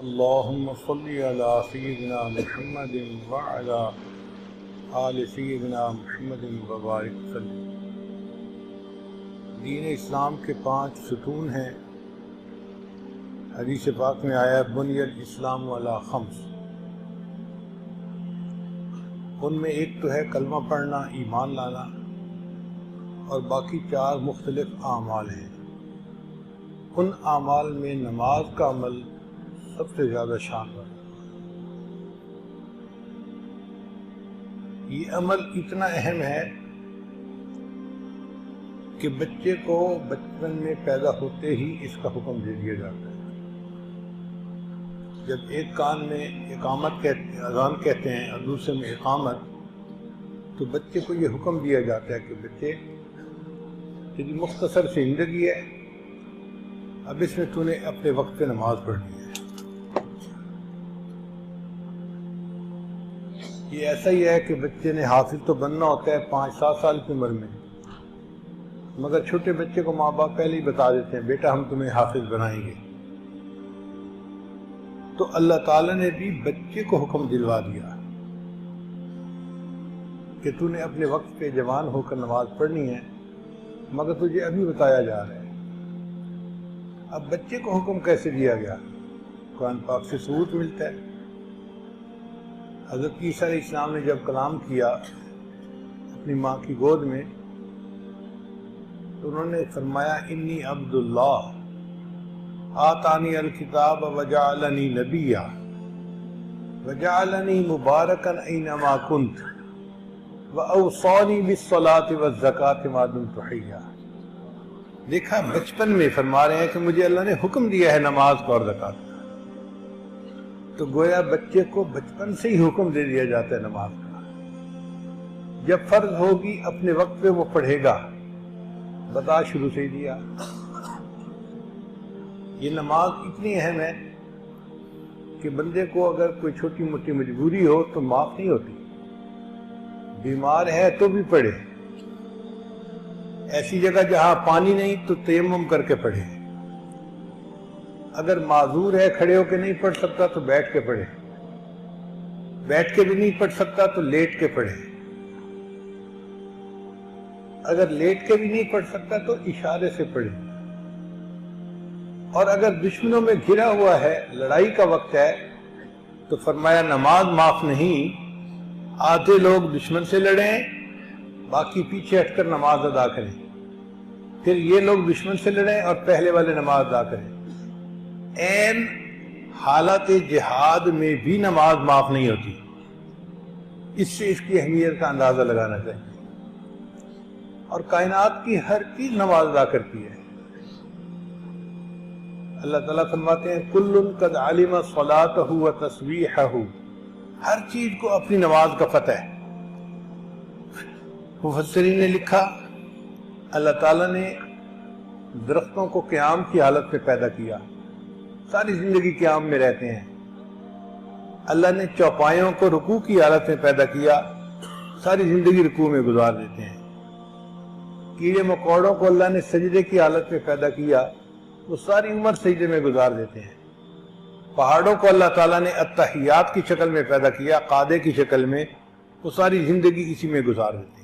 اللهم صل على سيدنا محمد وعلى آل سيدنا محمد وبارک وسلم۔ دین اسلام کے 5 ستون ہیں۔ حدیث پاک میں آیا بنی الاسلام علی 5۔ ان میں ایک تو ہے کلمہ پڑھنا، ایمان لانا، اور باقی 4 مختلف اعمال ہیں۔ ان اعمال میں نماز کا عمل سب سے زیادہ شان ہے۔ یہ عمل اتنا اہم ہے کہ بچے کو بچپن میں پیدا ہوتے ہی اس کا حکم دے دیا جاتا ہے۔ جب ایک کان میں اذان کہتے ہیں اور دوسرے میں اقامت، تو بچے کو یہ حکم دیا جاتا ہے کہ بچے تیری مختصر سی زندگی ہے، اب اس میں تو نے اپنے وقت پہ نماز پڑھنی ہے۔ یہ ایسا ہی ہے کہ بچے نے حافظ تو بننا ہوتا ہے 5-7 سال کی عمر میں، مگر چھوٹے بچے کو ماں باپ پہلے ہی بتا دیتے ہیں بیٹا ہم تمہیں حافظ بنائیں گے۔ تو اللہ تعالیٰ نے بھی بچے کو حکم دلوا دیا کہ تو نے اپنے وقت پہ جوان ہو کر نماز پڑھنی ہے، مگر تجھے ابھی بتایا جا رہا ہے۔ اب بچے کو حکم کیسے دیا گیا؟ قرآن پاک سے ثبوت ملتا ہے۔ حضرت عیسیٰ علیہ السلام نے جب کلام کیا اپنی ماں کی گود میں، تو انہوں نے فرمایا انی عبد اللہ آتانی الکتاب وجعلنی نبیا وجعلنی مبارکا اینما کنت واوصانی بالصلاۃ والزکاۃ ما دمت حیا۔ دیکھا، بچپن میں فرما رہے ہیں کہ مجھے اللہ نے حکم دیا ہے نماز کا اور زکوٰۃ کا۔ تو گویا بچے کو بچپن سے ہی حکم دے دیا جاتا ہے نماز کا۔ جب فرض ہوگی اپنے وقت پہ وہ پڑھے گا، بتا شروع سے ہی دیا۔ یہ نماز اتنی اہم ہے کہ بندے کو اگر کوئی چھوٹی موٹی مجبوری ہو تو معاف نہیں ہوتی۔ بیمار ہے تو بھی پڑھے، ایسی جگہ جہاں پانی نہیں تو تیمم کر کے پڑھے، اگر معذور ہے کھڑے ہو کے نہیں پڑھ سکتا تو بیٹھ کے پڑھے، بیٹھ کے بھی نہیں پڑھ سکتا تو لیٹ کے پڑھے، اگر لیٹ کے بھی نہیں پڑھ سکتا تو اشارے سے پڑھے۔ اور اگر دشمنوں میں گھرا ہوا ہے، لڑائی کا وقت ہے، تو فرمایا نماز معاف نہیں، آدھے لوگ دشمن سے لڑیں، باقی پیچھے ہٹ کر نماز ادا کریں، پھر یہ لوگ دشمن سے لڑیں اور پہلے والے نماز ادا کریں۔ این حالت جہاد میں بھی نماز معاف نہیں ہوتی۔ اس سے اس کی اہمیت کا اندازہ لگانا چاہیے۔ اور کائنات کی ہر چیز نماز ادا کرتی ہے۔ اللہ تعالیٰ فرماتے ہیں کل قد علم صلاتہ و تسبیحہ، ہر چیز کو اپنی نماز کا پتہ ہے۔ مفسرین نے لکھا اللہ تعالیٰ نے درختوں کو قیام کی حالت میں پیدا کیا، ساری زندگی قیام میں رہتے ہیں۔ اللہ نے چوپایوں کو رکوع کی حالت میں پیدا کیا، ساری زندگی رکوع میں گزار دیتے ہیں۔ کیڑے مکوڑوں کو اللہ نے سجدے کی حالت میں پیدا کیا، وہ ساری عمر سجدے میں گزار دیتے ہیں۔ پہاڑوں کو اللہ تعالیٰ نے التحیات کی شکل میں پیدا کیا، قادے کی شکل میں، وہ ساری زندگی اسی میں گزار دیتے ہیں۔